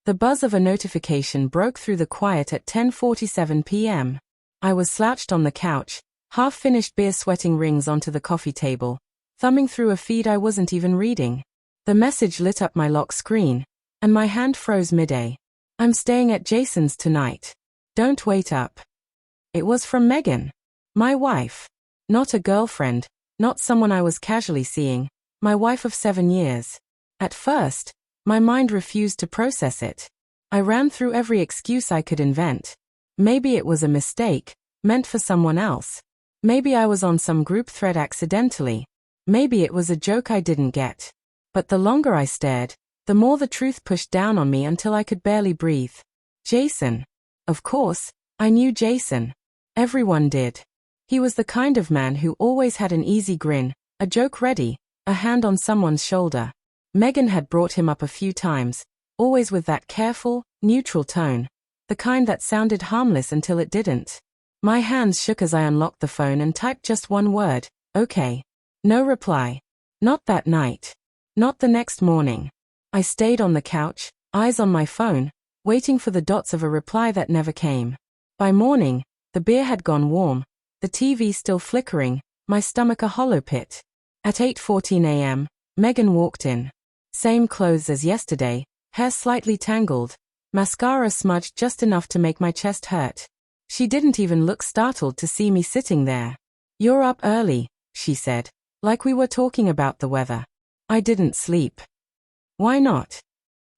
The buzz of a notification broke through the quiet at 10:47 p.m. I was slouched on the couch, half-finished beer sweating rings onto the coffee table, thumbing through a feed I wasn't even reading. The message lit up my lock screen, and my hand froze mid-A. I'm staying at Jason's tonight. Don't wait up. It was from Megan. My wife. Not a girlfriend, not someone I was casually seeing, my wife of 7 years. At first, my mind refused to process it. I ran through every excuse I could invent. Maybe it was a mistake, meant for someone else. Maybe I was on some group thread accidentally. Maybe it was a joke I didn't get. But the longer I stared, the more the truth pushed down on me until I could barely breathe. Jason. Of course, I knew Jason. Everyone did. He was the kind of man who always had an easy grin, a joke ready, a hand on someone's shoulder. Megan had brought him up a few times, always with that careful, neutral tone. The kind that sounded harmless until it didn't. My hands shook as I unlocked the phone and typed just one word, okay. No reply. Not that night. Not the next morning. I stayed on the couch, eyes on my phone, waiting for the dots of a reply that never came. By morning, the beer had gone warm, the TV still flickering, my stomach a hollow pit. At 8:14 a.m., Megan walked in. Same clothes as yesterday, hair slightly tangled, mascara smudged just enough to make my chest hurt. She didn't even look startled to see me sitting there. You're up early, she said, like we were talking about the weather. I didn't sleep. Why not?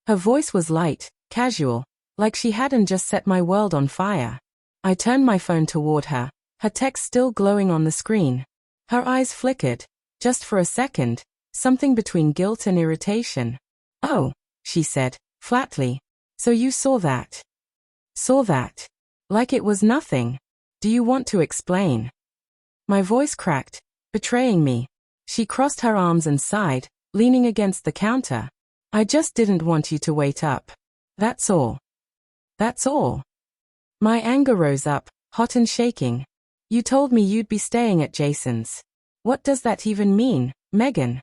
Her voice was light, casual, like she hadn't just set my world on fire. I turned my phone toward her, her text still glowing on the screen. Her eyes flickered, just for a second, something between guilt and irritation. Oh, she said, flatly. So you saw that? Saw that? Like it was nothing. Do you want to explain? My voice cracked, betraying me. She crossed her arms and sighed, leaning against the counter. I just didn't want you to wait up. That's all. That's all. My anger rose up, hot and shaking. You told me you'd be staying at Jason's. What does that even mean, Megan?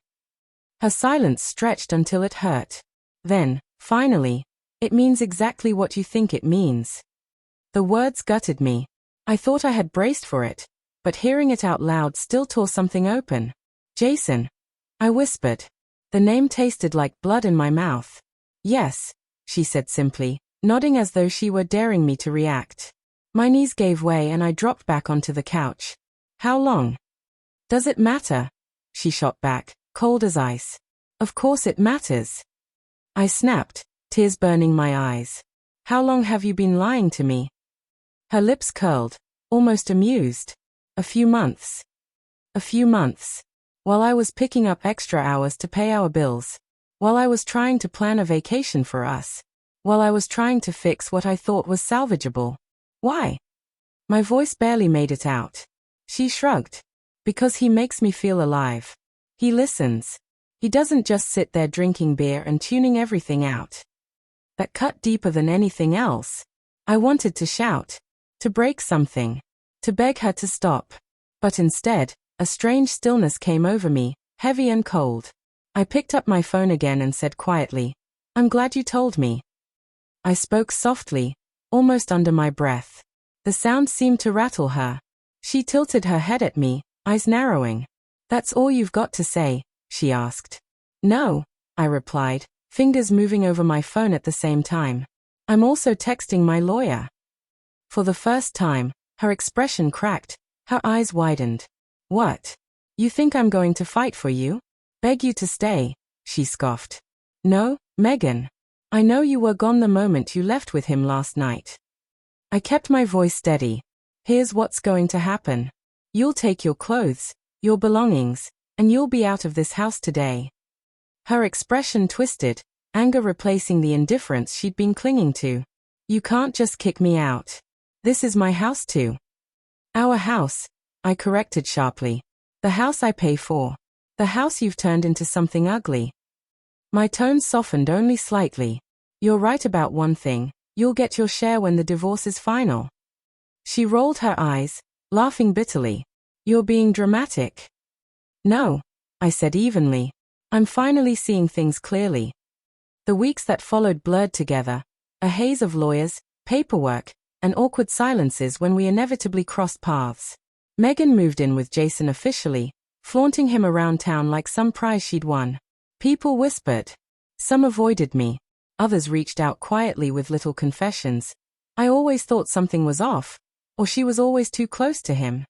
Her silence stretched until it hurt. Then, finally, it means exactly what you think it means. The words gutted me. I thought I had braced for it, but hearing it out loud still tore something open. Jason. I whispered. The name tasted like blood in my mouth. Yes, she said simply, nodding as though she were daring me to react. My knees gave way and I dropped back onto the couch. How long? Does it matter? She shot back, cold as ice. Of course it matters. I snapped, tears burning my eyes. How long have you been lying to me? Her lips curled, almost amused. A few months. A few months. While I was picking up extra hours to pay our bills. While I was trying to plan a vacation for us. While I was trying to fix what I thought was salvageable. Why? My voice barely made it out. She shrugged. Because he makes me feel alive. He listens. He doesn't just sit there drinking beer and tuning everything out. That cut deeper than anything else. I wanted to shout. To break something. To beg her to stop. But instead, a strange stillness came over me, heavy and cold. I picked up my phone again and said quietly, I'm glad you told me. I spoke softly, almost under my breath. The sound seemed to rattle her. She tilted her head at me, eyes narrowing. That's all you've got to say, she asked. No, I replied, fingers moving over my phone at the same time. I'm also texting my lawyer. For the first time, her expression cracked, her eyes widened. What? You think I'm going to fight for you? Beg you to stay, she scoffed. No, Megan. I know you were gone the moment you left with him last night. I kept my voice steady. Here's what's going to happen. You'll take your clothes, your belongings, and you'll be out of this house today. Her expression twisted, anger replacing the indifference she'd been clinging to. You can't just kick me out. This is my house too. Our house, I corrected sharply. The house I pay for. The house you've turned into something ugly. My tone softened only slightly. You're right about one thing, you'll get your share when the divorce is final. She rolled her eyes, laughing bitterly. You're being dramatic. No, I said evenly. I'm finally seeing things clearly. The weeks that followed blurred together, A haze of lawyers, paperwork, and awkward silences when we inevitably crossed paths. Megan moved in with Jason officially, flaunting him around town like some prize she'd won. People whispered. Some avoided me. Others reached out quietly with little confessions. I always thought something was off, or she was always too close to him.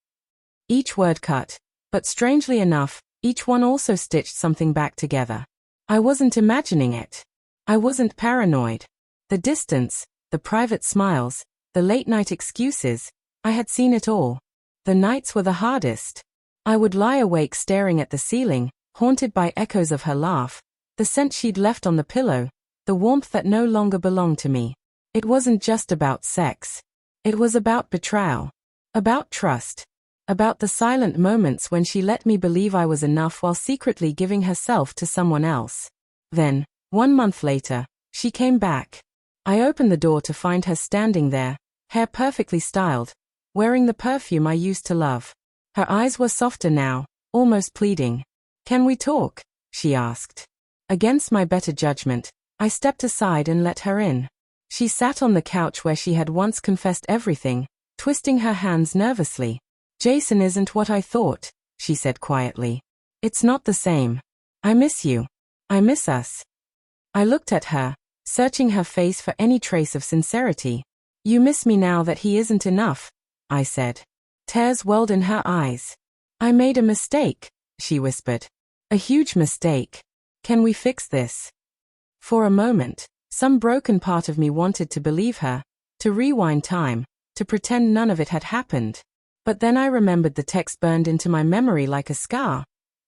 Each word cut, but strangely enough, each one also stitched something back together. I wasn't imagining it. I wasn't paranoid. The distance, the private smiles, the late-night excuses, I had seen it all. The nights were the hardest. I would lie awake staring at the ceiling, haunted by echoes of her laugh, the scent she'd left on the pillow, the warmth that no longer belonged to me. It wasn't just about sex. It was about betrayal. About trust. About the silent moments when she let me believe I was enough while secretly giving herself to someone else. Then, 1 month later, she came back. I opened the door to find her standing there, hair perfectly styled, wearing the perfume I used to love. Her eyes were softer now, almost pleading. "Can we talk?" she asked. Against my better judgment, I stepped aside and let her in. She sat on the couch where she had once confessed everything, twisting her hands nervously. "Jason isn't what I thought," she said quietly. "It's not the same. I miss you. I miss us." I looked at her, searching her face for any trace of sincerity. "You miss me now that he isn't enough," I said. Tears welled in her eyes. "I made a mistake," she whispered. "A huge mistake. Can we fix this?" For a moment, some broken part of me wanted to believe her, to rewind time, to pretend none of it had happened. But then I remembered the text burned into my memory like a scar.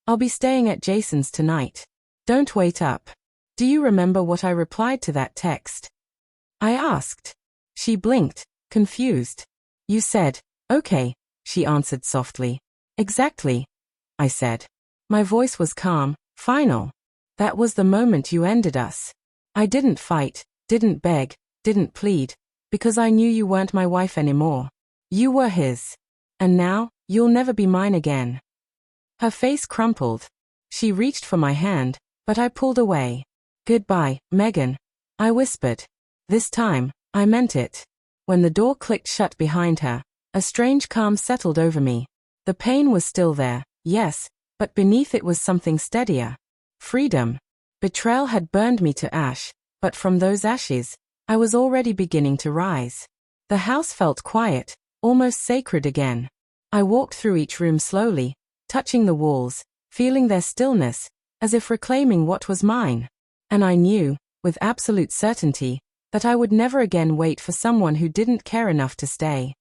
"I'll be staying at Jason's tonight. Don't wait up." "Do you remember what I replied to that text?" I asked. She blinked, confused. "You said, 'Okay,'" she answered softly. "Exactly," I said. My voice was calm, final. "That was the moment you ended us. I didn't fight, didn't beg, didn't plead, because I knew you weren't my wife anymore. You were his. And now, you'll never be mine again." Her face crumpled. She reached for my hand, but I pulled away. "Goodbye, Megan," I whispered. This time, I meant it. When the door clicked shut behind her, a strange calm settled over me. The pain was still there, yes, but beneath it was something steadier. Freedom. Betrayal had burned me to ash, but from those ashes, I was already beginning to rise. The house felt quiet, almost sacred again. I walked through each room slowly, touching the walls, feeling their stillness, as if reclaiming what was mine. And I knew, with absolute certainty, that I would never again wait for someone who didn't care enough to stay.